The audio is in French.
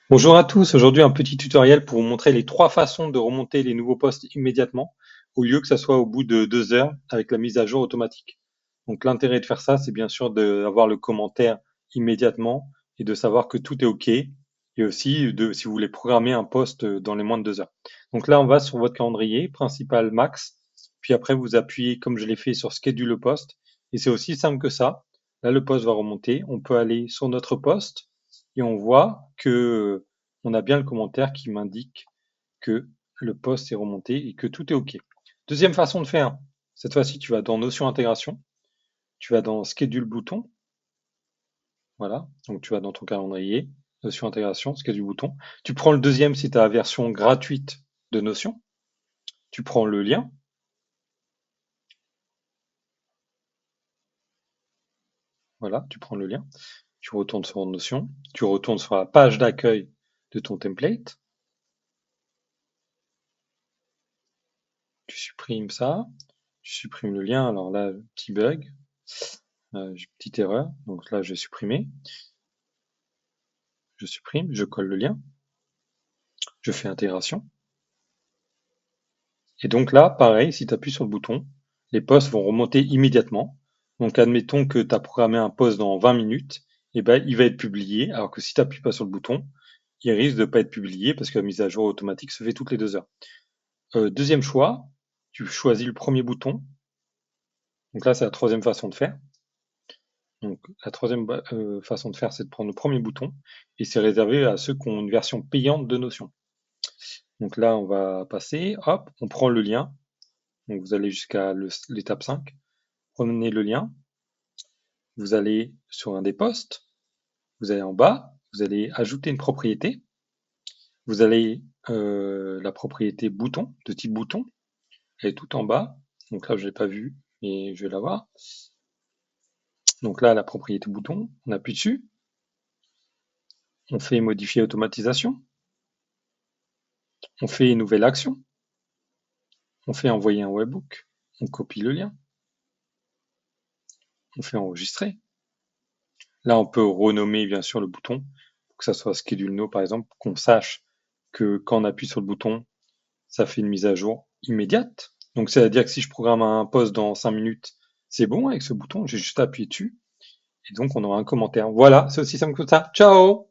Bonjour à tous, aujourd'hui un petit tutoriel pour vous montrer les trois façons de remonter les nouveaux posts immédiatement, au lieu que ça soit au bout de 2 heures avec la mise à jour automatique. Donc l'intérêt de faire ça, c'est bien sûr d'avoir le commentaire immédiatement et de savoir que tout est OK, et aussi si vous voulez programmer un post dans les moins de 2 heures. Donc là, on va sur votre calendrier principal max, puis après vous appuyez comme je l'ai fait sur Schedule le post, et c'est aussi simple que ça. Là, le post va remonter, on peut aller sur notre post et on voit que on a bien le commentaire qui m'indique que le post est remonté et que tout est OK. Deuxième façon de faire, cette fois-ci, tu vas dans Notion intégration, tu vas dans Schedule bouton, voilà, donc tu vas dans ton calendrier, Notion intégration, Schedule bouton. Tu prends le deuxième si tu as la version gratuite de Notion, tu prends le lien, voilà, tu prends le lien, tu retournes sur Notion, tu retournes sur la page d'accueil de ton template, tu supprimes ça, tu supprimes le lien, alors là, petit bug, petite erreur, donc là je vais supprimer, je supprime, je colle le lien, je fais intégration, et donc là, pareil, si tu appuies sur le bouton, les posts vont remonter immédiatement. Donc admettons que tu as programmé un post dans 20 minutes, et ben il va être publié, alors que si tu n'appuies pas sur le bouton, il risque de ne pas être publié parce que la mise à jour automatique se fait toutes les 2 heures. Deuxième choix, tu choisis le premier bouton. Donc là, c'est la troisième façon de faire. Donc la troisième façon de faire, c'est de prendre le premier bouton, et c'est réservé à ceux qui ont une version payante de Notion. Donc là, on va passer, hop, on prend le lien. Donc vous allez jusqu'à l'étape 5. Prenez le lien, vous allez sur un des postes, vous allez en bas, vous allez ajouter une propriété, vous allez la propriété bouton, de type bouton, elle est tout en bas. Donc là, je l'ai pas vue, mais je vais la voir. Donc là, la propriété bouton, on appuie dessus, on fait modifier automatisation, on fait une nouvelle action, on fait envoyer un webhook, on copie le lien, on fait enregistrer. Là, on peut renommer bien sûr le bouton pour que ça soit Schedule Now par exemple, qu'on sache que quand on appuie sur le bouton, ça fait une mise à jour immédiate. Donc, c'est-à-dire que si je programme un post dans 5 minutes, c'est bon avec ce bouton, j'ai juste à appuyer dessus et donc on aura un commentaire. Voilà, c'est aussi simple que ça. Ciao!